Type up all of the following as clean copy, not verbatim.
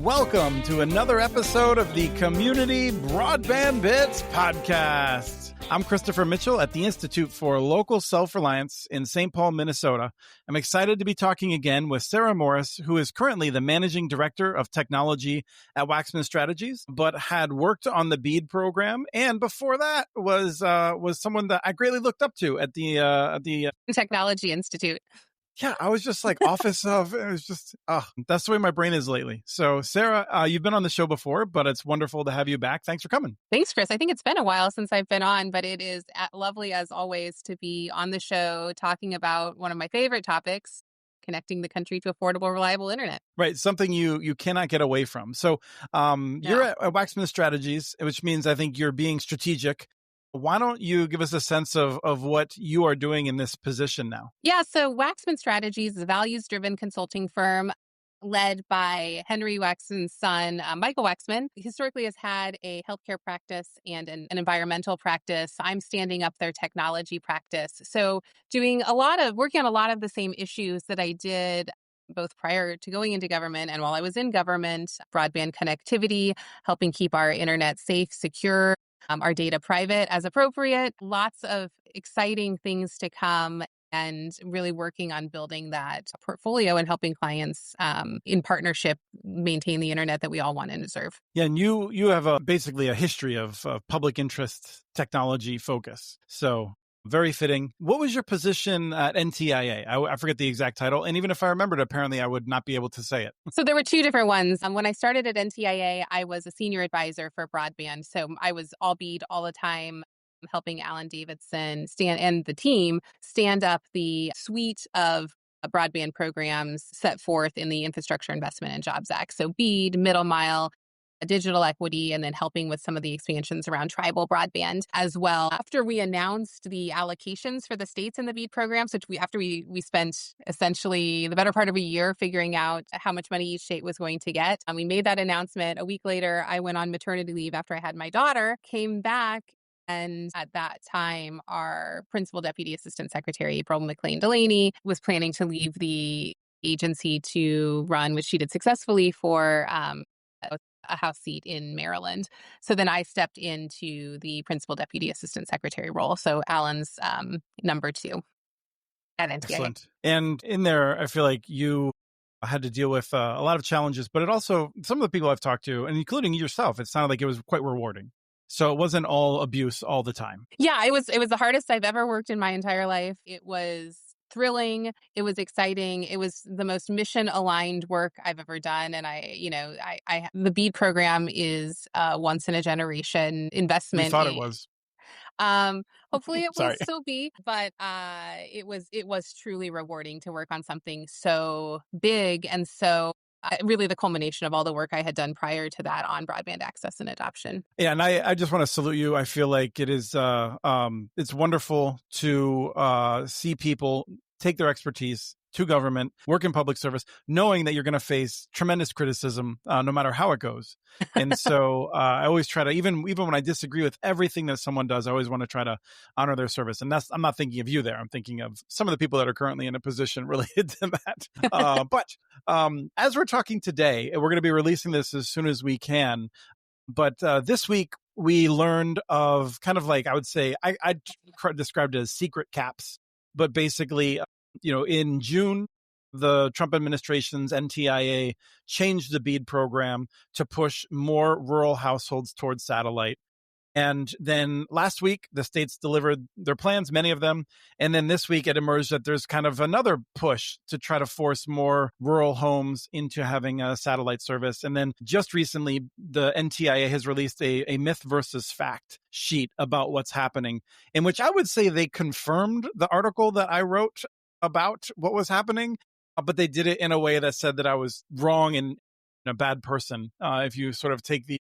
Welcome to another episode of the Community Broadband Bits podcast. I'm Christopher Mitchell at the Institute for Local Self-Reliance in St. Paul, Minnesota. I'm excited to be talking again with Sarah Morris, who is currently the Managing Director of Technology at Waxman Strategies, but had worked on the BEAD program, and before that was someone that I greatly looked up to at the Technology Institute. Yeah, I was just like office of, it was just, that's the way my brain is lately. So Sarah, you've been on the show before, but it's wonderful to have you back. Thanks for coming. Thanks, Chris. I think it's been a while since I've been on, but it is lovely as always to be on the show talking about one of my favorite topics, connecting the country to affordable, reliable internet. Right. Something you cannot get away from. So you're at Waxman Strategies, which means I think you're being strategic. Why don't you give us a sense of what you are doing in this position now? Yeah, so Waxman Strategies is a values-driven consulting firm led by Henry Waxman's son, Michael Waxman. Historically has had a healthcare practice and an environmental practice. I'm standing up their technology practice. So working on a lot of the same issues that I did both prior to going into government and while I was in government: broadband connectivity, helping keep our internet safe, secure, our data private as appropriate. Lots of exciting things to come, and really working on building that portfolio and helping clients in partnership maintain the internet that we all want and deserve. Yeah, and you have basically a history of public interest technology focus. So very fitting. What was your position at NTIA? I forget the exact title. And even if I remembered, apparently I would not be able to say it. So there were two different ones. When I started at NTIA, I was a senior advisor for broadband. So I was all BEAD all the time, helping Alan Davidson and the team stand up the suite of broadband programs set forth in the Infrastructure Investment and Jobs Act. So BEAD, middle mile, digital equity, and then helping with some of the expansions around tribal broadband as well. After we announced the allocations for the states in the BEAD programs, after we spent essentially the better part of a year figuring out how much money each state was going to get, we made that announcement. A week later, I went on maternity leave after I had my daughter, came back, and at that time, our Principal Deputy Assistant Secretary, April McLean Delaney, was planning to leave the agency to run, which she did successfully, for a House seat in Maryland. So then I stepped into the Principal Deputy Assistant Secretary role. So Alan's number 2 at NTIA. Excellent. And in there, I feel like you had to deal with a lot of challenges, but it also, some of the people I've talked to, and including yourself, it sounded like it was quite rewarding. So it wasn't all abuse all the time. Yeah, it was the hardest I've ever worked in my entire life. It was thrilling. It was exciting. It was the most mission-aligned work I've ever done. And the BEAD program is a once-in-a-generation investment. We thought it was. Hopefully it will still be, but it was truly rewarding to work on something so big and so really the culmination of all the work I had done prior to that on broadband access and adoption. Yeah, and I just want to salute you. I feel like it is it's wonderful to see people take their expertise to government, work in public service, knowing that you're going to face tremendous criticism no matter how it goes. And so I always try to, even when I disagree with everything that someone does, I always want to try to honor their service. And I'm not thinking of you there. I'm thinking of some of the people that are currently in a position related to that. But as we're talking today, we're going to be releasing this as soon as we can. But this week, we learned of kind of like, I would say, I described it as secret caps, but basically, in June, the Trump administration's NTIA changed the BEAD program to push more rural households towards satellite. And then last week, the states delivered their plans, many of them. And then this week, it emerged that there's kind of another push to try to force more rural homes into having a satellite service. And then just recently, the NTIA has released a myth versus fact sheet about what's happening, in which I would say they confirmed the article that I wrote about what was happening, but they did it in a way that said that I was wrong and a bad person, if you sort of take the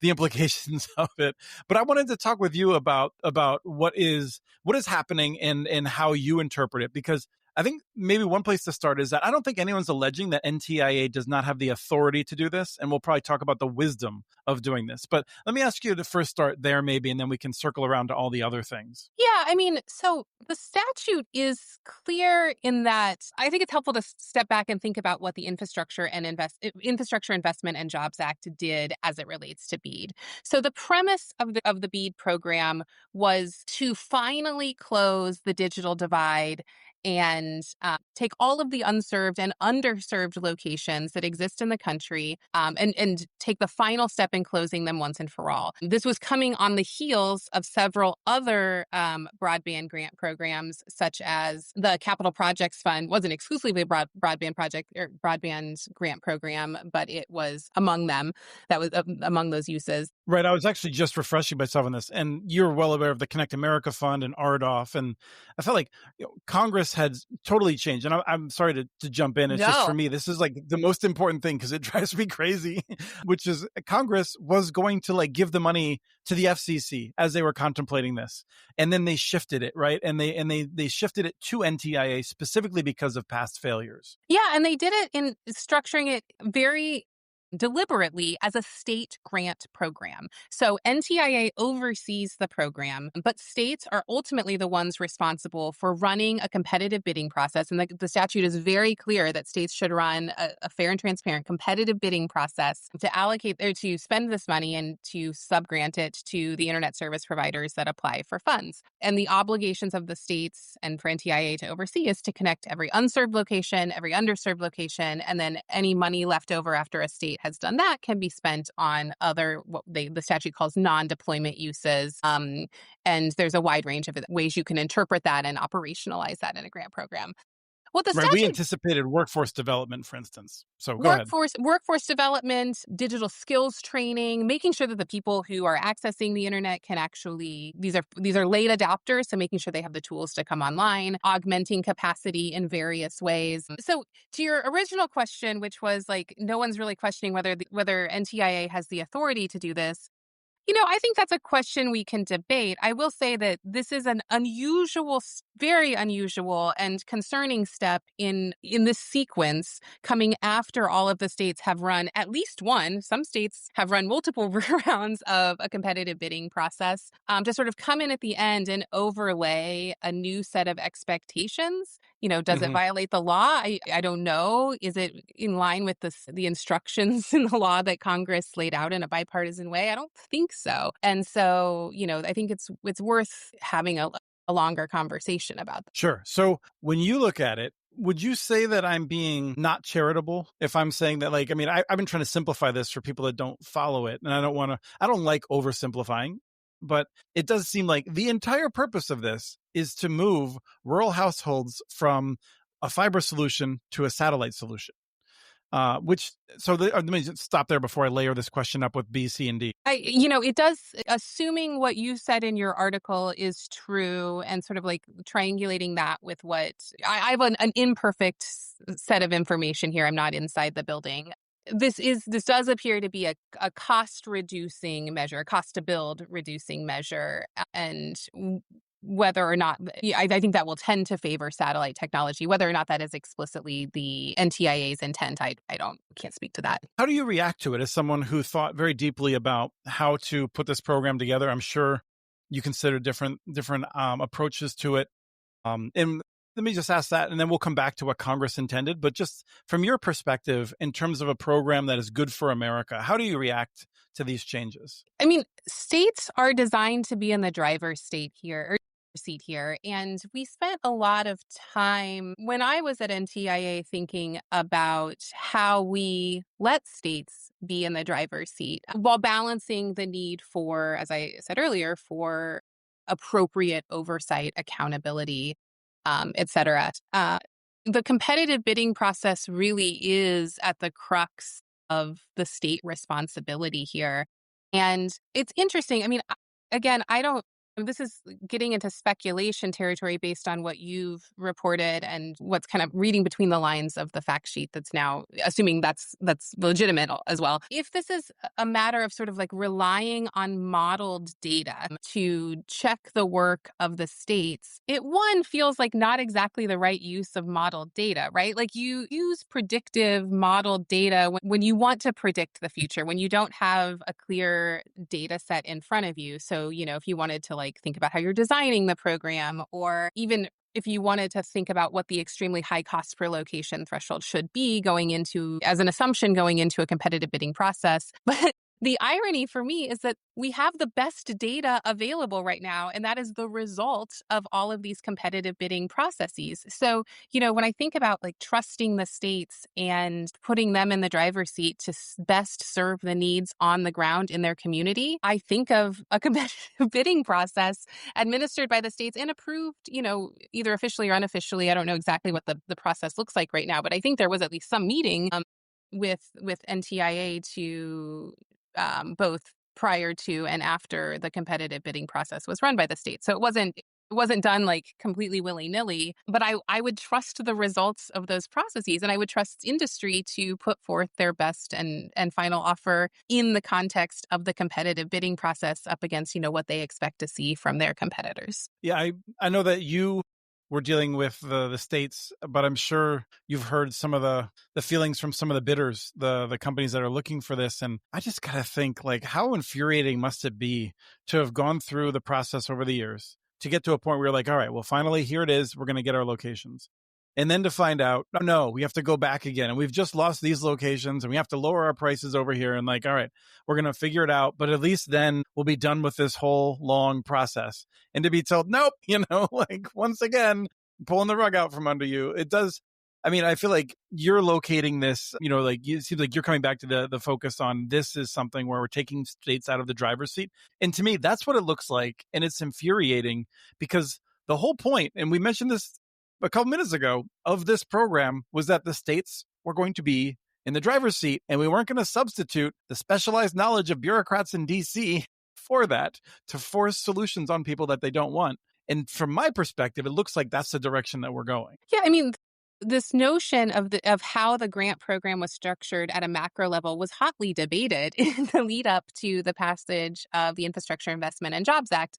implications of it. But I wanted to talk with you about what is happening and how you interpret it, because I think maybe one place to start is that I don't think anyone's alleging that NTIA does not have the authority to do this. And we'll probably talk about the wisdom of doing this. But let me ask you to first start there, maybe, and then we can circle around to all the other things. Yeah, I mean, so the statute is clear in that I think it's helpful to step back and think about what the Infrastructure Investment and Jobs Act did as it relates to BEAD. So the premise of the BEAD program was to finally close the digital divide and take all of the unserved and underserved locations that exist in the country, and take the final step in closing them once and for all. This was coming on the heels of several other broadband grant programs, such as the Capital Projects Fund. Wasn't exclusively a broadband project or broadband grant program, but it was among them. That was among those uses. Right. I was actually just refreshing myself on this, and you're well aware of the Connect America Fund and RDOF. And I felt like Congress had totally changed. And I'm sorry to jump in. It's just for No. me, this is like the most important thing because it drives me crazy, which is Congress was going to like give the money to the FCC as they were contemplating this. And then they shifted it, right? And they shifted it to NTIA specifically because of past failures. Yeah, and they did it in structuring it very deliberately as a state grant program. So NTIA oversees the program, but states are ultimately the ones responsible for running a competitive bidding process. And the statute is very clear that states should run a fair and transparent competitive bidding process to allocate or to spend this money and to subgrant it to the internet service providers that apply for funds. And the obligations of the states and for NTIA to oversee is to connect every unserved location, every underserved location, and then any money left over after a state has done that can be spent on other what the statute calls non-deployment uses. And there's a wide range of ways you can interpret that and operationalize that in a grant program. What the Right. We statute anticipated workforce development, for instance. So go ahead. workforce development, digital skills training, making sure that the people who are accessing the internet can actually these are late adopters, so making sure they have the tools to come online, augmenting capacity in various ways. So to your original question, which was like no one's really questioning whether NTIA has the authority to do this. I think that's a question we can debate. I will say that this is an very unusual and concerning step in this sequence coming after all of the states have run at least one. Some states have run multiple rounds of a competitive bidding process to sort of come in at the end and overlay a new set of expectations. Does it violate the law? I don't know. Is it in line with the instructions in the law that Congress laid out in a bipartisan way? I don't think so. And so, I think it's worth having a longer conversation about that. Sure. So when you look at it, would you say that I'm being not charitable if I'm saying that, like, I mean, I've been trying to simplify this for people that don't follow it. And I don't like oversimplifying, but it does seem like the entire purpose of this is to move rural households from a fiber solution to a satellite solution. Let me just stop there before I layer this question up with B, C, and D. It does, assuming what you said in your article is true and sort of like triangulating that with what I have an imperfect set of information here. I'm not inside the building. This does appear to be a cost reducing measure, a cost to build reducing measure, and whether or not I think that will tend to favor satellite technology. Whether or not that is explicitly the NTIA's intent, I can't speak to that. How do you react to it as someone who thought very deeply about how to put this program together? I'm sure you consider different approaches to it. And let me just ask that, and then we'll come back to what Congress intended. But just from your perspective, in terms of a program that is good for America, how do you react to these changes? I mean, states are designed to be in the driver's seat here. And we spent a lot of time when I was at NTIA thinking about how we let states be in the driver's seat while balancing the need for, as I said earlier, for appropriate oversight, accountability, et cetera. The competitive bidding process really is at the crux of the state responsibility here. And it's interesting. I mean, again, This is getting into speculation territory based on what you've reported and what's kind of reading between the lines of the fact sheet that's now assuming that's legitimate as well. If this is a matter of sort of like relying on modeled data to check the work of the states, it one feels like not exactly the right use of modeled data, right? Like you use predictive modeled data when you want to predict the future, when you don't have a clear data set in front of you. So, if you wanted to like think about how you're designing the program, or even if you wanted to think about what the extremely high cost per location threshold should be going into as an assumption going into a competitive bidding process. But the irony for me is that we have the best data available right now, and that is the result of all of these competitive bidding processes. So, when I think about like trusting the states and putting them in the driver's seat to best serve the needs on the ground in their community, I think of a competitive bidding process administered by the states and approved, either officially or unofficially. I don't know exactly what the process looks like right now, but I think there was at least some meeting with NTIA to both prior to and after the competitive bidding process was run by the state. So it wasn't done like completely willy-nilly, but I would trust the results of those processes, and I would trust industry to put forth their best and final offer in the context of the competitive bidding process up against, what they expect to see from their competitors. Yeah, I know that you were dealing with the states, but I'm sure you've heard some of the feelings from some of the bidders, the companies that are looking for this. And I just gotta think, like, how infuriating must it be to have gone through the process over the years to get to a point where you're like, all right, well, finally, here it is. We're going to get our locations. And then to find out, oh, no, we have to go back again. And we've just lost these locations and we have to lower our prices over here. And like, all right, we're going to figure it out. But at least then we'll be done with this whole long process. And to be told, nope, like once again, pulling the rug out from under you. It does. I mean, I feel like you're locating this, like it seems like you're coming back to the focus on this is something where we're taking states out of the driver's seat. And to me, that's what it looks like. And it's infuriating because the whole point, and we mentioned this a couple minutes ago, of this program was that the states were going to be in the driver's seat and we weren't going to substitute the specialized knowledge of bureaucrats in DC for that to force solutions on people that they don't want. And from my perspective, it looks like that's the direction that we're going. Yeah, I mean, this notion of how the grant program was structured at a macro level was hotly debated in the lead up to the passage of the Infrastructure Investment and Jobs Act.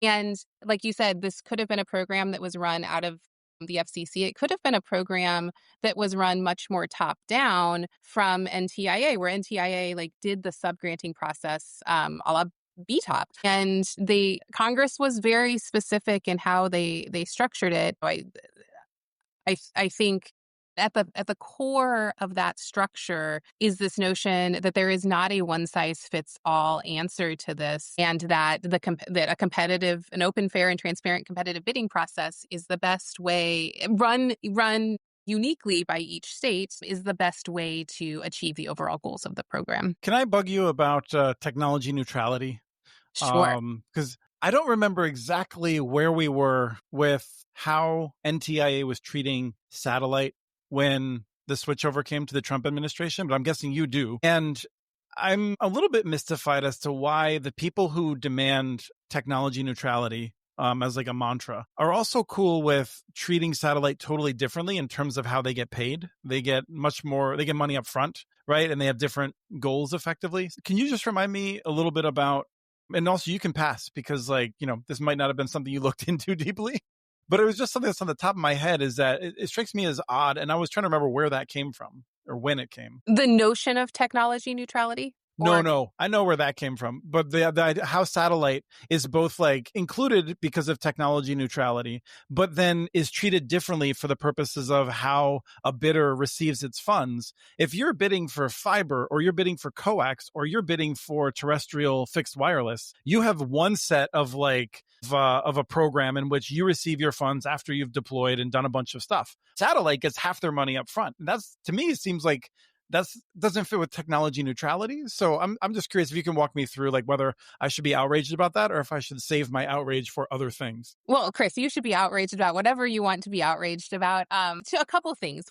And like you said, this could have been a program that was run out of the FCC. It could have been a program that was run much more top down from NTIA, where NTIA like did the subgranting process a la BTOP. And Congress was very specific in how they structured it. I think at the core of that structure is this notion that there is not a one size fits all answer to this, and that an open, fair, and transparent competitive bidding process is the best way run uniquely by each state is the best way to achieve the overall goals of the program. Can I bug you about technology neutrality? Sure. Because I don't remember exactly where we were with how NTIA was treating satellite when the switchover came to the Trump administration, but I'm guessing you do. And I'm a little bit mystified as to why the people who demand technology neutrality as like a mantra are also cool with treating satellite totally differently in terms of how they get paid. They get they get money up front, right? And they have different goals effectively. Can you just remind me a little bit about, and also you can pass because this might not have been something you looked into deeply, but it was just something that's on the top of my head is that it strikes me as odd. And I was trying to remember where that came from or when it came. The notion of technology neutrality? No, I know where that came from, but the how satellite is both like included because of technology neutrality, but then is treated differently for the purposes of how a bidder receives its funds. If you're bidding for fiber or you're bidding for coax or you're bidding for terrestrial fixed wireless, you have one set of of a program in which you receive your funds after you've deployed and done a bunch of stuff. Satellite gets half their money up front. And that's, to me, it seems like that doesn't fit with technology neutrality. So I'm just curious if you can walk me through whether I should be outraged about that or if I should save my outrage for other things. Well, Chris, you should be outraged about whatever you want to be outraged about. To a couple things.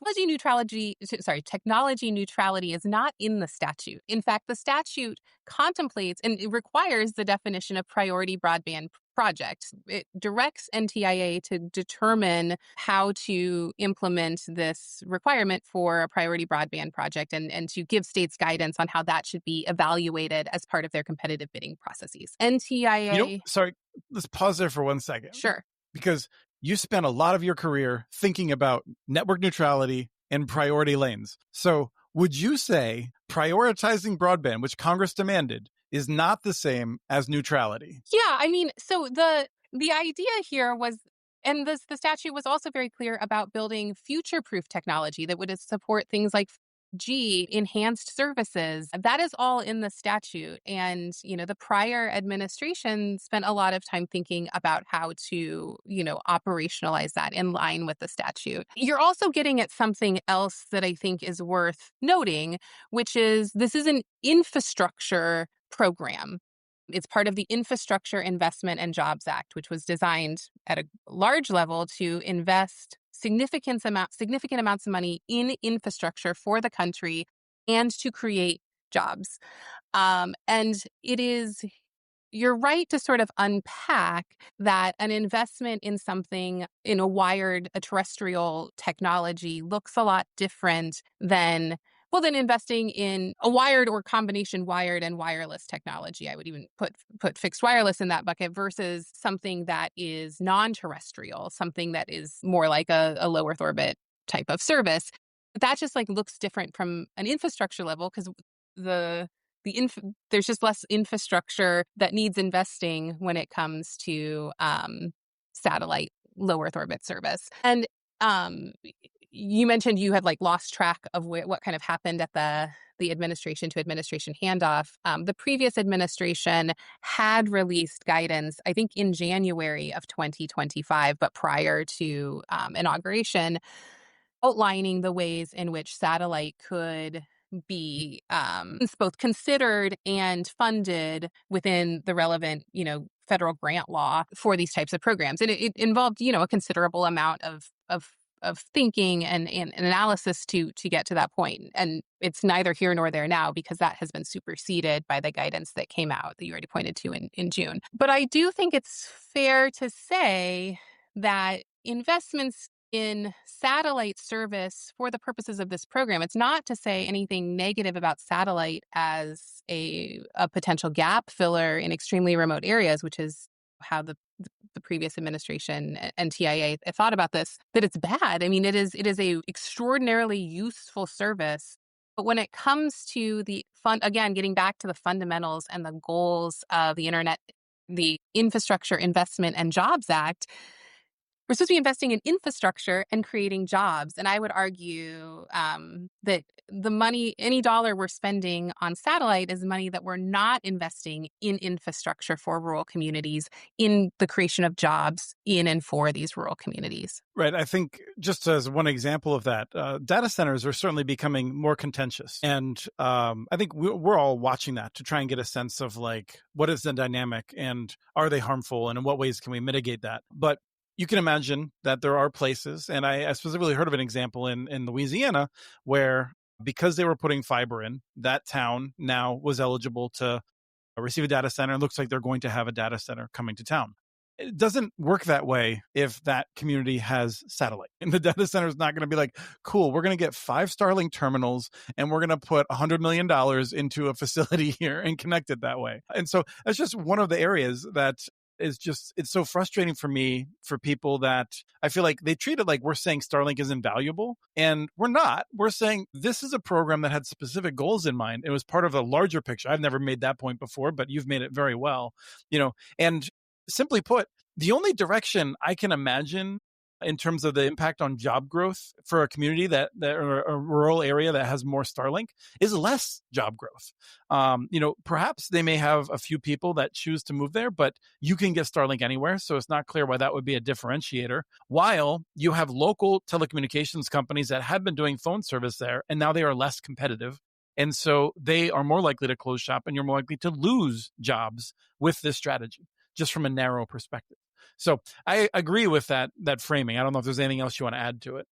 Technology neutrality is not in the statute. In fact, the statute contemplates and it requires the definition of priority broadband project. It directs NTIA to determine how to implement this requirement for a priority broadband project and to give states guidance on how that should be evaluated as part of their competitive bidding processes. NTIA. Sorry, let's pause there for 1 second. Sure. Because you spent a lot of your career thinking about network neutrality and priority lanes. So would you say prioritizing broadband, which Congress demanded, is not the same as neutrality? Yeah, I mean, so the idea here was, and the statute was also very clear about building future-proof technology that would support things like G, enhanced services. That is all in the statute. And, the prior administration spent a lot of time thinking about how to, operationalize that in line with the statute. You're also getting at something else that I think is worth noting, which is this is an infrastructure program. It's part of the Infrastructure Investment and Jobs Act, which was designed at a large level to invest significant amounts of money in infrastructure for the country and to create jobs. And you're right to sort of unpack that an investment in something, in a terrestrial technology looks a lot different than investing in a wired or combination wired and wireless technology. I would even put fixed wireless in that bucket versus something that is non-terrestrial, something that is more like a low Earth orbit type of service. That just looks different from an infrastructure level because there's just less infrastructure that needs investing when it comes to satellite low Earth orbit service. And you mentioned you had lost track of what kind of happened at the administration to administration handoff. The previous administration had released guidance, I think, in January of 2025, but prior to inauguration, outlining the ways in which satellite could be both considered and funded within the relevant, federal grant law for these types of programs. And it involved, a considerable amount of thinking and analysis to get to that point. And it's neither here nor there now because that has been superseded by the guidance that came out that you already pointed to in June. But I do think it's fair to say that investments in satellite service for the purposes of this program, it's not to say anything negative about satellite as a potential gap filler in extremely remote areas, which is how the previous administration and TIA thought about this, that it's bad. I mean, it is a extraordinarily useful service. But when it comes to again, getting back to the fundamentals and the goals of the Infrastructure Investment and Jobs Act, we're supposed to be investing in infrastructure and creating jobs. And I would argue that the money, any dollar we're spending on satellite is money that we're not investing in infrastructure for rural communities, in the creation of jobs in and for these rural communities. Right. I think just as one example of that, data centers are certainly becoming more contentious. And I think we're all watching that to try and get a sense of what is the dynamic and are they harmful and in what ways can we mitigate that? But you can imagine that there are places, and I specifically heard of an example in Louisiana where because they were putting fiber in, that town now was eligible to receive a data center. It looks like they're going to have a data center coming to town. It doesn't work that way if that community has satellite. And the data center is not going to be like, cool, we're going to get 5 Starlink terminals and we're going to put $100 million into a facility here and connect it that way. And so that's just one of the areas that it's so frustrating for me, for people that I feel like they treat it like we're saying Starlink is invaluable, and we're not. We're saying this is a program that had specific goals in mind. It was part of a larger picture. I've never made that point before, but you've made it very well, and simply put, the only direction I can imagine in terms of the impact on job growth for a community that or a rural area that has more Starlink is less job growth. Perhaps they may have a few people that choose to move there, but you can get Starlink anywhere. So it's not clear why that would be a differentiator. While you have local telecommunications companies that had been doing phone service there, and now they are less competitive. And so they are more likely to close shop, and you're more likely to lose jobs with this strategy, just from a narrow perspective. So I agree with that framing. I don't know if there's anything else you want to add to it.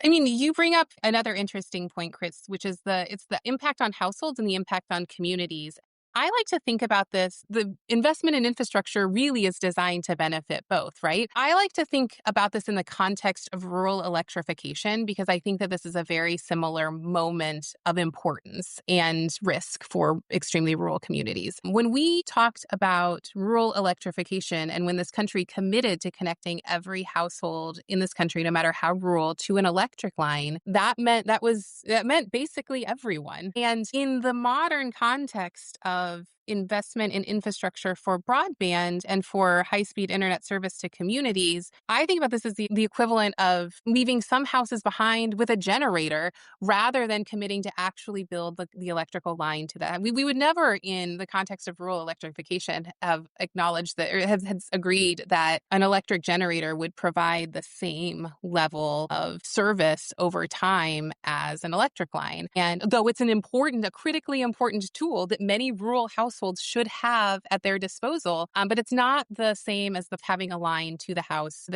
I mean, you bring up another interesting point, Chris, which is it's the impact on households and the impact on communities. I like to think about this. The investment in infrastructure really is designed to benefit both, right? I like to think about this in the context of rural electrification because I think that this is a very similar moment of importance and risk for extremely rural communities. When we talked about rural electrification and when this country committed to connecting every household in this country, no matter how rural, to an electric line, that meant basically everyone. And in the modern context of investment in infrastructure for broadband and for high-speed internet service to communities, I think about this as the equivalent of leaving some houses behind with a generator rather than committing to actually build the electrical line to that. We would never, in the context of rural electrification, have acknowledged that or have agreed that an electric generator would provide the same level of service over time as an electric line. And though it's a critically important tool that many rural households should have at their disposal, but it's not the same as having a line to the house,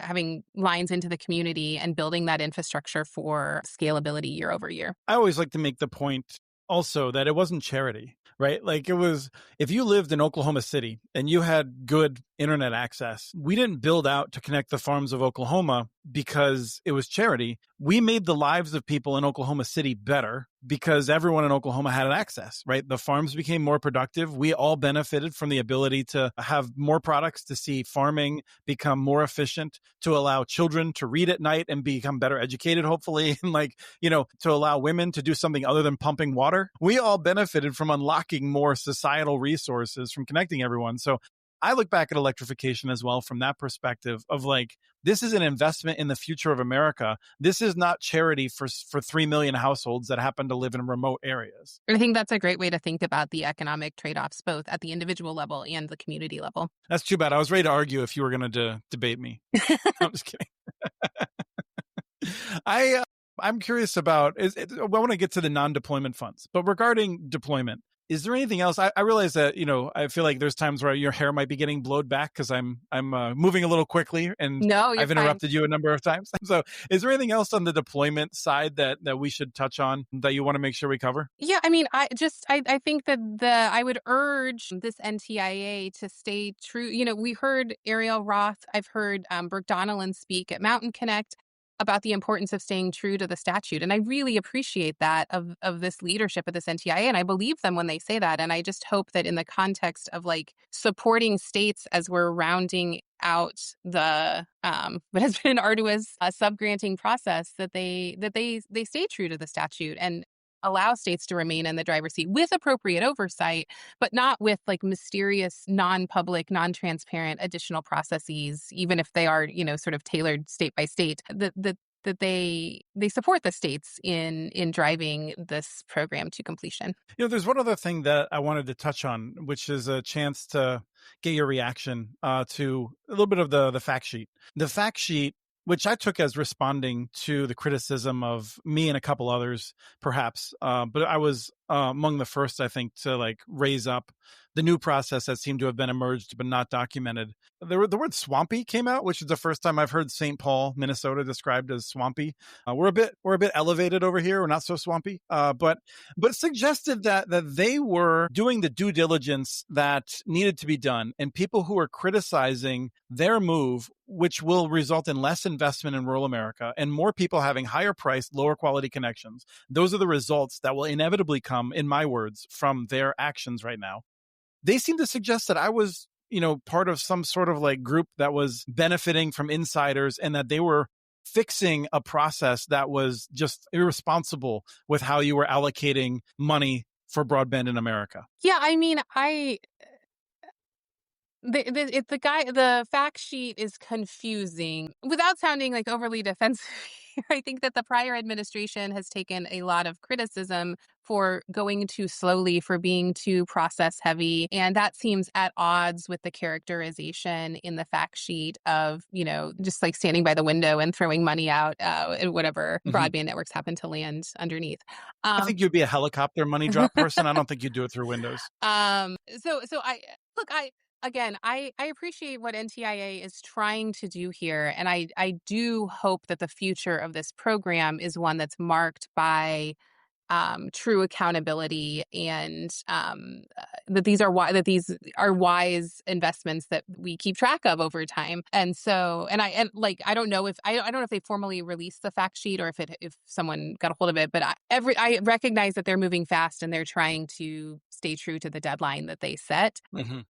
having lines into the community and building that infrastructure for scalability year over year. I always like to make the point also that it wasn't charity, right? Like it was, if you lived in Oklahoma City and you had good internet access, we didn't build out to connect the farms of Oklahoma because it was charity. We made the lives of people in Oklahoma City better because everyone in Oklahoma had access, right? The farms became more productive. We all benefited from the ability to have more products, to see farming become more efficient, to allow children to read at night and become better educated, hopefully, and to allow women to do something other than pumping water. We all benefited from unlocking more societal resources from connecting everyone. So I look back at electrification as well from that perspective of this is an investment in the future of America. This is not charity for 3 million households that happen to live in remote areas. I think that's a great way to think about the economic trade-offs, both at the individual level and the community level. That's too bad. I was ready to argue if you were going to debate me. I'm just kidding. I'm curious about, I want to get to the non-deployment funds, but regarding deployment, is there anything else? I realize that, I feel like there's times where your hair might be getting blowed back because I'm moving a little quickly and No, you're I've interrupted you a number of times. So is there anything else on the deployment side that we should touch on that you want to make sure we cover? Yeah, I mean, I think that I would urge this NTIA to stay true. We heard Ariel Roth, I've heard Burke Donnellan speak at Mountain Connect about the importance of staying true to the statute. And I really appreciate that of this leadership of this NTIA. And I believe them when they say that. And I just hope that in the context of supporting states as we're rounding out what has been an arduous subgranting process, that they stay true to the statute and allow states to remain in the driver's seat with appropriate oversight, but not with mysterious, non-public, non-transparent additional processes, even if they are, sort of tailored state by state, that they support the states in driving this program to completion. There's one other thing that I wanted to touch on, which is a chance to get your reaction to a little bit of the fact sheet. The fact sheet, which I took as responding to the criticism of me and a couple others, perhaps. But I was among the first, I think, to raise up the new process that seemed to have been emerged but not documented. The word swampy came out, which is the first time I've heard St. Paul, Minnesota described as swampy. We're a bit elevated over here. We're not so swampy, but suggested that they were doing the due diligence that needed to be done, and people who were criticizing their move, which will result in less investment in rural America and more people having higher priced, lower quality connections. Those are the results that will inevitably come, in my words, from their actions right now. They seem to suggest that I was, part of some sort of group that was benefiting from insiders and that they were fixing a process that was just irresponsible with how you were allocating money for broadband in America. Yeah, I mean, the fact sheet is confusing without sounding overly defensive. I think that the prior administration has taken a lot of criticism for going too slowly, for being too process heavy. And that seems at odds with the characterization in the fact sheet of, just standing by the window and throwing money out at whatever broadband networks happen to land underneath. I think you'd be a helicopter money drop person. I don't think you'd do it through windows. I appreciate what NTIA is trying to do here, and I do hope that the future of this program is one that's marked by true accountability, and that these are wise investments that we keep track of over time. And so, I don't know if I don't know if they formally released the fact sheet or if someone got a hold of it, but I recognize that they're moving fast and they're trying to stay true to the deadline that they set. Mhm.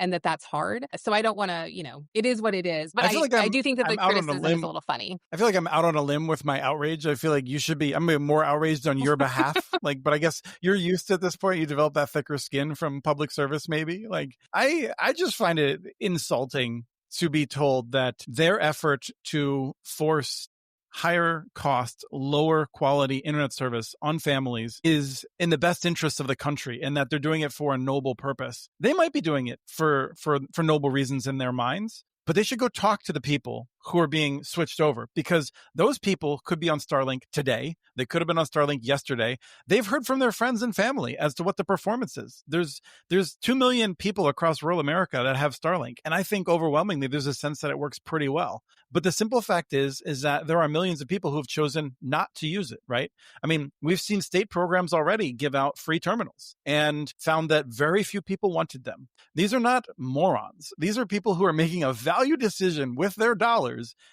And that's hard. So I don't want to, it is what it is. But I feel like I do think that the I'm out on a criticism is a limb. little funny. I feel like I'm out on a limb with my outrage. I feel like you should be. I'm gonna be more outraged on your behalf. But I guess you're used to at this point. You develop that thicker skin from public service, maybe. I just find it insulting to be told that their effort to force higher cost, lower quality internet service on families is in the best interest of the country, and that they're doing it for a noble purpose. They might be doing it for noble reasons in their minds, but they should go talk to the people who are being switched over, because those people could be on Starlink today. They could have been on Starlink yesterday. They've heard from their friends and family as to what the performance is. There's 2 million people across rural America that have Starlink, and I think overwhelmingly there's a sense that it works pretty well. But the simple fact is that there are millions of people who have chosen not to use it, right? I mean, we've seen state programs already give out free terminals and found that very few people wanted them. These are not morons. These are people who are making a value decision with their dollars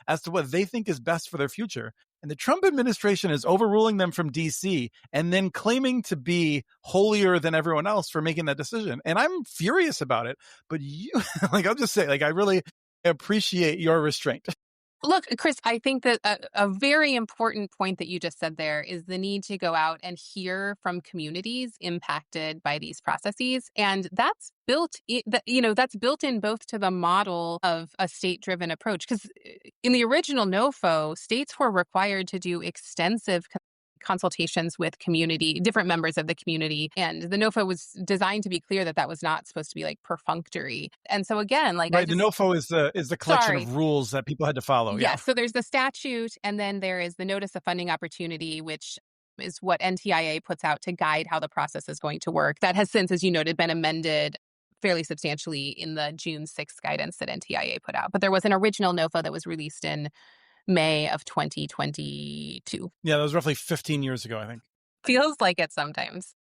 as to what they think is best for their future. And the Trump administration is overruling them from DC and then claiming to be holier than everyone else for making that decision. And I'm furious about it. But I'll just say, I really appreciate your restraint. Look, Chris, I think that a very important point that you just said there is the need to go out and hear from communities impacted by these processes. And that's built in both to the model of a state-driven approach. Because in the original NOFO, states were required to do extensive consultations with different members of the community. And the NOFO was designed to be clear that that was not supposed to be perfunctory. And so again, right, the NOFO is the collection of rules that people had to follow. Yes. Yeah. So there's the statute, and then there is the notice of funding opportunity, which is what NTIA puts out to guide how the process is going to work. That has since, as you noted, been amended fairly substantially in the June 6th guidance that NTIA put out. But there was an original NOFO that was released in May of 2022. Yeah, that was roughly 15 years ago, I think. Feels like it sometimes.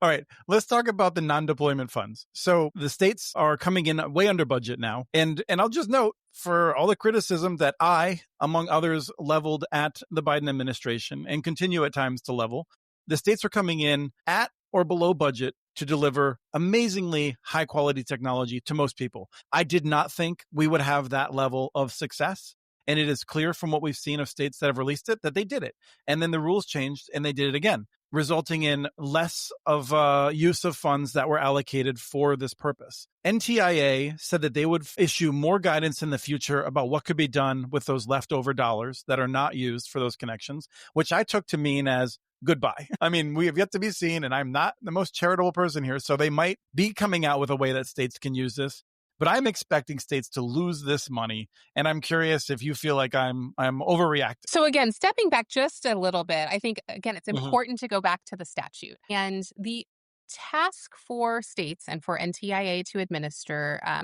All right, let's talk about the non-deployment funds. So the states are coming in way under budget now. And I'll just note, for all the criticism that I, among others, leveled at the Biden administration and continue at times to level, the states are coming in at or below budget to deliver amazingly high quality technology to most people. I did not think we would have that level of success. And it is clear from what we've seen of states that have released it that they did it. And then the rules changed and they did it again, resulting in less of use of funds that were allocated for this purpose. NTIA said that they would issue more guidance in the future about what could be done with those leftover dollars that are not used for those connections, which I took to mean as goodbye. I mean, we have yet to be seen, and I'm not the most charitable person here, so they might be coming out with a way that states can use this. But I'm expecting states to lose this money, and I'm curious if you feel like I'm overreacting. So again, stepping back just a little bit, I think, again, it's important to go back to the statute. And the task for states and for NTIA to administer, at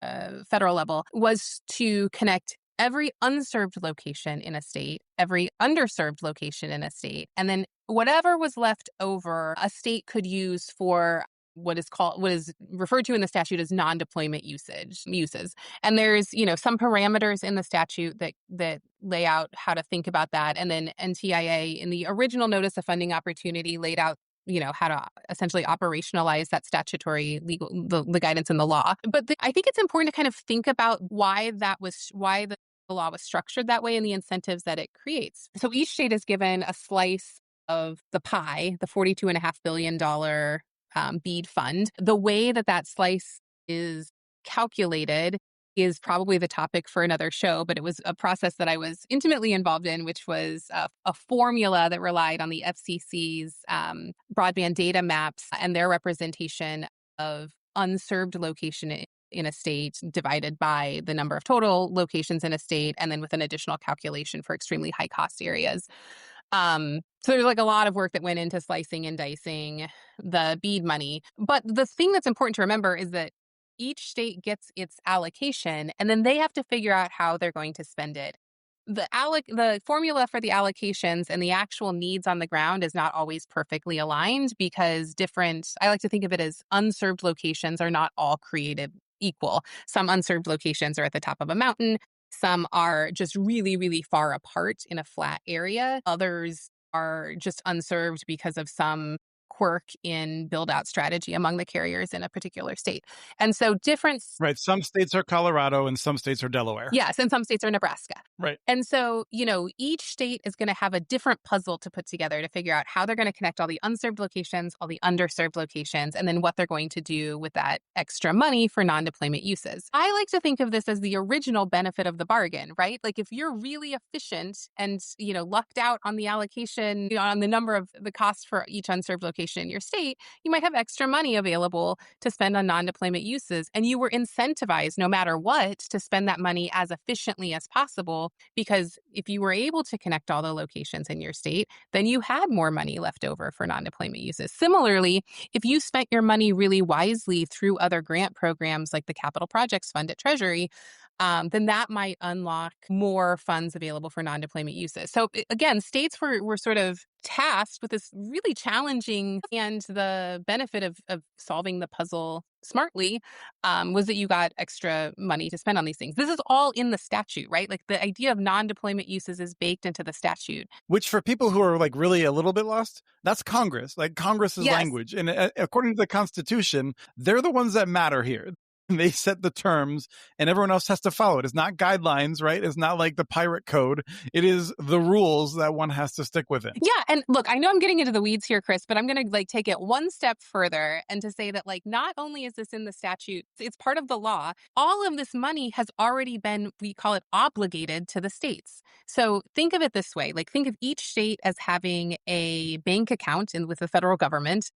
a federal level, was to connect every unserved location in a state, every underserved location in a state, and then whatever was left over, a state could use for what is referred to in the statute as non-deployment uses. And there's, some parameters in the statute that lay out how to think about that. And then NTIA in the original notice of funding opportunity laid out, how to essentially operationalize that statutory the guidance in the law. But I think it's important to kind of think about why the law was structured that way and the incentives that it creates. So each state is given a slice of the pie, the $42.5 billion BEAD fund. The way that slice is calculated is probably the topic for another show, but it was a process that I was intimately involved in, which was a formula that relied on the FCC's broadband data maps and their representation of unserved location in a state divided by the number of total locations in a state, and then with an additional calculation for extremely high cost areas. So there's a lot of work that went into slicing and dicing the BEAD money. But the thing that's important to remember is that each state gets its allocation, and then they have to figure out how they're going to spend it. The formula for the allocations and the actual needs on the ground is not always perfectly aligned because I like to think of it as unserved locations are not all created equal. Some unserved locations are at the top of a mountain. Some are just really, really far apart in a flat area. Others are just unserved because of some quirk in build out strategy among the carriers in a particular state. And so different Right. Some states are Colorado and some states are Delaware. Yes, and some states are Nebraska. Right. And so, each state is going to have a different puzzle to put together to figure out how they're going to connect all the unserved locations, all the underserved locations, and then what they're going to do with that extra money for non-deployment uses. I like to think of this as the original benefit of the bargain, right? Like if you're really efficient and, lucked out on the allocation, on the number of the cost for each unserved location in your state, you might have extra money available to spend on non-deployment uses. And you were incentivized no matter what to spend that money as efficiently as possible, because if you were able to connect all the locations in your state, then you had more money left over for non-deployment uses. Similarly, if you spent your money really wisely through other grant programs like the Capital Projects Fund at Treasury, then that might unlock more funds available for non-deployment uses. So again, states were sort of tasked with this really challenging, and the benefit of solving the puzzle smartly was that you got extra money to spend on these things. This is all in the statute, right? Like the idea of non-deployment uses is baked into the statute. Which for people who are like really a little bit lost, that's Congress, like Congress's Yes. language. And according to the Constitution, they're the ones that matter here. They set the terms and everyone else has to follow it. It's not guidelines, right? It's not like the pirate code. It is the rules that one has to stick within. Yeah. And look, I know I'm getting into the weeds here, Chris, but I'm going to take it one step further and to say that not only is this in the statute, it's part of the law. All of this money has already been, we call it obligated to the states. So think of it this way, think of each state as having a bank account with the federal government.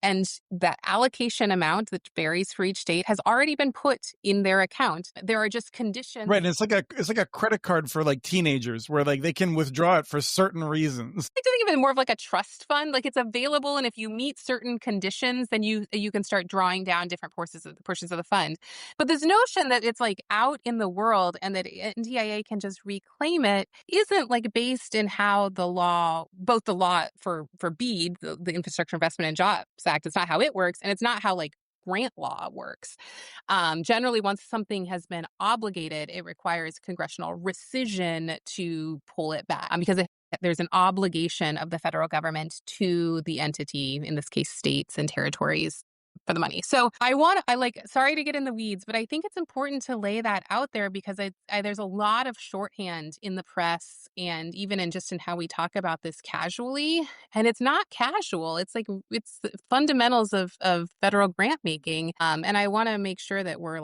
And that allocation amount that varies for each state has already been put in their account. There are just conditions. Right. And it's like a credit card for teenagers where they can withdraw it for certain reasons. I like to think of it more of like a trust fund. It's available, and if you meet certain conditions, then you can start drawing down different portions of the fund. But this notion that it's out in the world and that NTIA can just reclaim it isn't based in how the law, both the law for BEAD, the Infrastructure Investment and Jobs Act, it's not how it works, and it's not how grant law works. Generally, once something has been obligated, it requires congressional rescission to pull it back, because there's an obligation of the federal government to the entity, in this case, states and territories, for the money. So sorry to get in the weeds, but I think it's important to lay that out there because there's a lot of shorthand in the press and even in how we talk about this casually. And it's not casual. It's it's the fundamentals of federal grant making. And I want to make sure that we're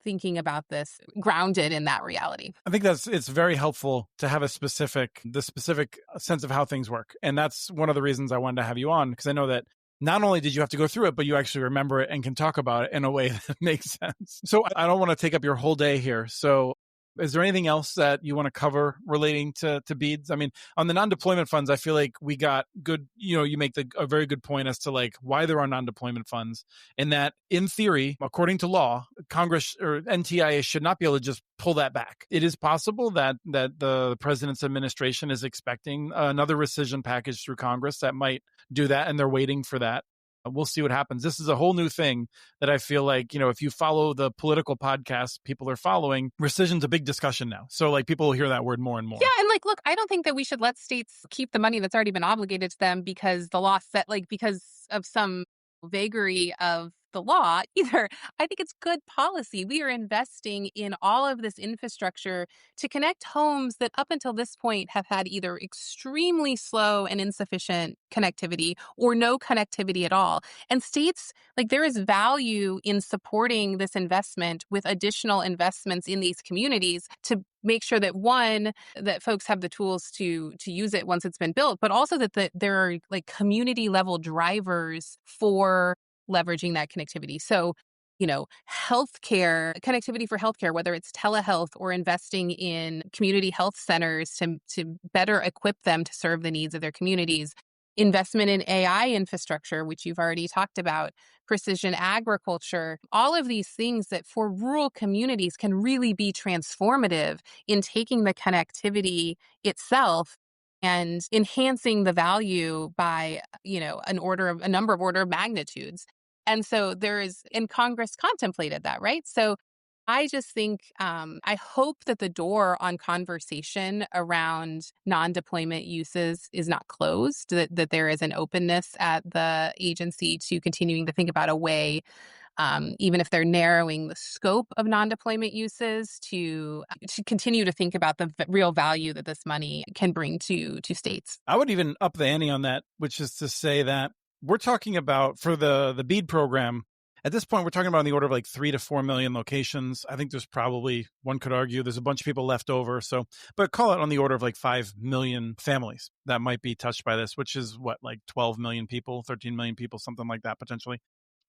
thinking about this grounded in that reality. I think it's very helpful to have the specific sense of how things work. And that's one of the reasons I wanted to have you on, because I know that not only did you have to go through it, but you actually remember it and can talk about it in a way that makes sense. So I don't want to take up your whole day here. So is there anything else that you want to cover relating to BEADs? I mean, on the non-deployment funds, I feel like we got good, you make a very good point as to why there are non-deployment funds, and that in theory, according to law, Congress or NTIA should not be able to just pull that back. It is possible that the president's administration is expecting another rescission package through Congress that might do that, and they're waiting for that. We'll see what happens. This is a whole new thing that I feel if you follow the political podcasts people are following, rescission's a big discussion now. So people will hear that word more and more. Yeah. And look, I don't think that we should let states keep the money that's already been obligated to them because the law set, because of some vagary of the law either. I think it's good policy. We are investing in all of this infrastructure to connect homes that up until this point have had either extremely slow and insufficient connectivity or no connectivity at all. And states, there is value in supporting this investment with additional investments in these communities to make sure that, one, that folks have the tools to use it once it's been built, but also that there are community level drivers for leveraging that connectivity. So, healthcare, connectivity for healthcare, whether it's telehealth or investing in community health centers to better equip them to serve the needs of their communities. Investment in AI infrastructure, which you've already talked about, precision agriculture, all of these things that for rural communities can really be transformative in taking the connectivity itself and enhancing the value by, a number of order of magnitudes. And so and Congress contemplated that, right? So I just think, I hope that the door on conversation around non-deployment uses is not closed, that there is an openness at the agency to continuing to think about a way, even if they're narrowing the scope of non-deployment uses, to continue to think about the real value that this money can bring to states. I would even up the ante on that, which is to say that we're talking about for the BEAD program. At this point, we're talking about in the order of like 3 to 4 million locations. I think there's probably, one could argue, there's a bunch of people left over. So, but call it on the order of like 5 million families that might be touched by this, which is what, like 12 million people, 13 million people, something like that potentially.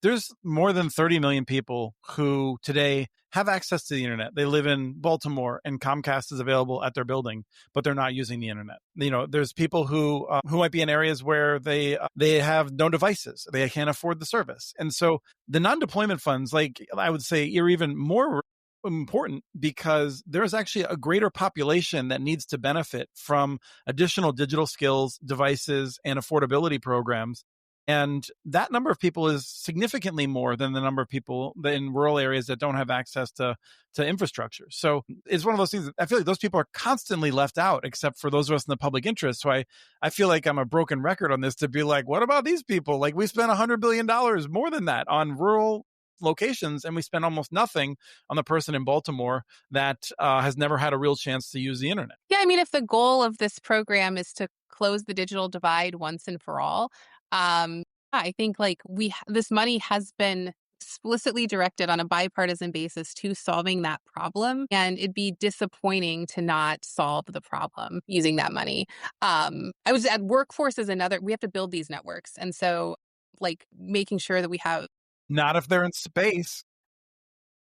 There's more than 30 million people who today have access to the internet. They live in Baltimore and Comcast is available at their building, but they're not using the internet. There's people who might be in areas where they have no devices. They can't afford the service. And so the non-deployment funds, like I would say, are even more important because there's actually a greater population that needs to benefit from additional digital skills, devices, and affordability programs. And that number of people is significantly more than the number of people in rural areas that don't have access to infrastructure. So it's one of those things that I feel like those people are constantly left out, except for those of us in the public interest. So I feel like I'm a broken record on this to be like, what about these people? Like we spent $100 billion more than that on rural locations, and we spend almost nothing on the person in Baltimore that has never had a real chance to use the internet. Yeah, I mean, if the goal of this program is to close the digital divide once and for all, I think like this money has been explicitly directed on a bipartisan basis to solving that problem, and it'd be disappointing to not solve the problem using that money. I was at workforce is another. We have to build these networks, and so like making sure that we have. Not if they're in space.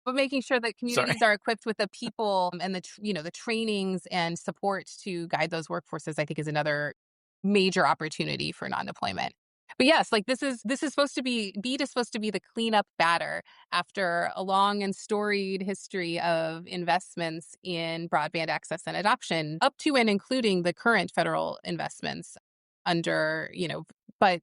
But making sure that communities are equipped with the people and the trainings and support to guide those workforces, I think is another major opportunity for non-deployment. But yes, like this is supposed to be, BEAD is supposed to be the cleanup batter after a long and storied history of investments in broadband access and adoption, up to and including the current federal investments under, but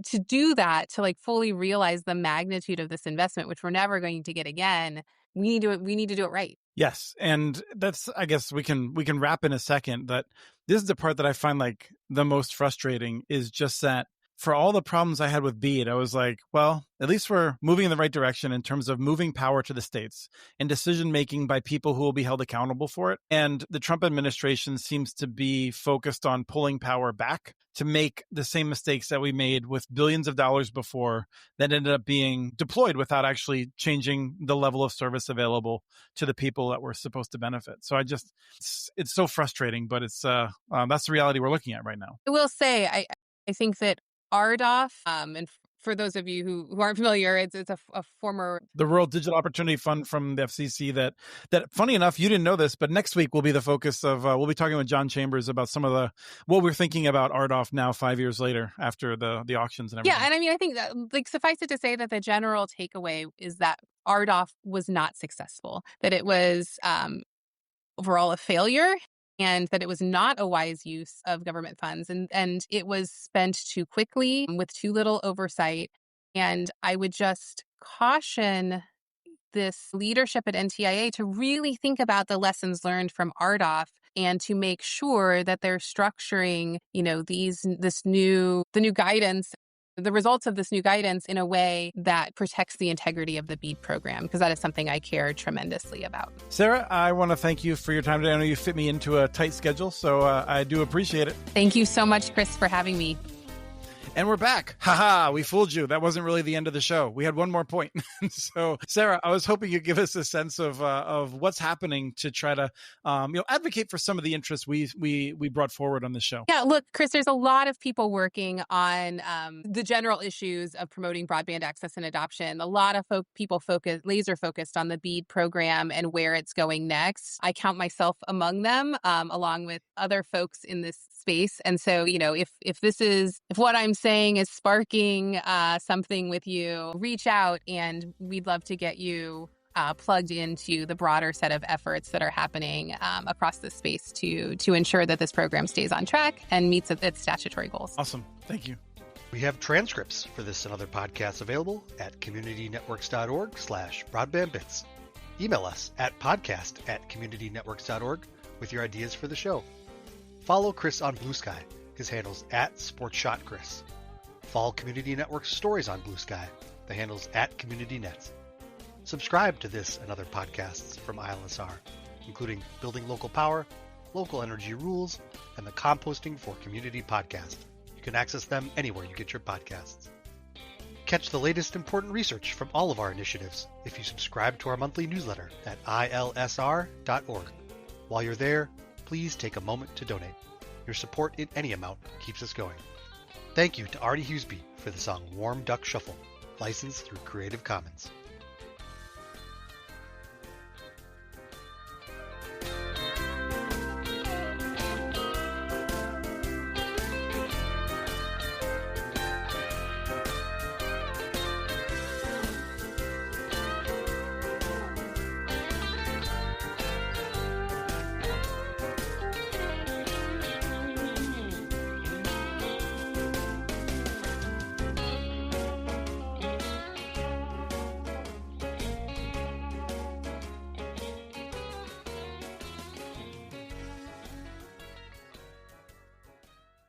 to do that, to like fully realize the magnitude of this investment, which we're never going to get again, we need to do it right. Yes. And that's, I guess we can wrap in a second, that this is the part that I find like the most frustrating, is just that for all the problems I had with BEAD, I was like, well, at least we're moving in the right direction in terms of moving power to the states and decision making by people who will be held accountable for it. And the Trump administration seems to be focused on pulling power back to make the same mistakes that we made with billions of dollars before that ended up being deployed without actually changing the level of service available to the people that were supposed to benefit. So it's so frustrating, but it's that's the reality we're looking at right now. I will say, I think that RDOF, and for those of you who aren't familiar, it's a former... The Rural Digital Opportunity Fund from the FCC that funny enough, you didn't know this, but next week will be the focus of, we'll be talking with John Chambers about some of what we're thinking about RDOF now 5 years later after the auctions and everything. Yeah, and I mean, I think that, like, suffice it to say that the general takeaway is that RDOF was not successful, that it was overall a failure, and that it was not a wise use of government funds, and it was spent too quickly with too little oversight. And I would just caution this leadership at NTIA to really think about the lessons learned from RDOF and to make sure that they're structuring, the new guidance, the results of this new guidance in a way that protects the integrity of the BEAD program, because that is something I care tremendously about. Sarah, I want to thank you for your time today. I know you fit me into a tight schedule, so I do appreciate it. Thank you so much, Chris, for having me. And we're back. Haha, we fooled you. That wasn't really the end of the show. We had one more point. So, Sarah, I was hoping you'd give us a sense of what's happening to try to advocate for some of the interests we brought forward on the show. Yeah, look, Chris, there's a lot of people working on the general issues of promoting broadband access and adoption. A lot of people laser focused on the BEAD program and where it's going next. I count myself among them, along with other folks in this space. And so, if what I'm saying saying is sparking something with you, reach out and we'd love to get you plugged into the broader set of efforts that are happening across the space to ensure that this program stays on track and meets its statutory goals. Awesome. Thank you. We have transcripts for this and other podcasts available at communitynetworks.org/broadbandbits. Email us at podcast@communitynetworks.org with your ideas for the show. Follow Chris on Blue Sky. His handle's @SportsShotChris. Follow Community Network's stories on Blue Sky. The handle's @CommunityNets. Subscribe to this and other podcasts from ILSR, including Building Local Power, Local Energy Rules, and the Composting for Community podcast. You can access them anywhere you get your podcasts. Catch the latest important research from all of our initiatives if you subscribe to our monthly newsletter at ilsr.org. While you're there, please take a moment to donate. Your support in any amount keeps us going. Thank you to Artie Huseby for the song Warm Duck Shuffle, licensed through Creative Commons.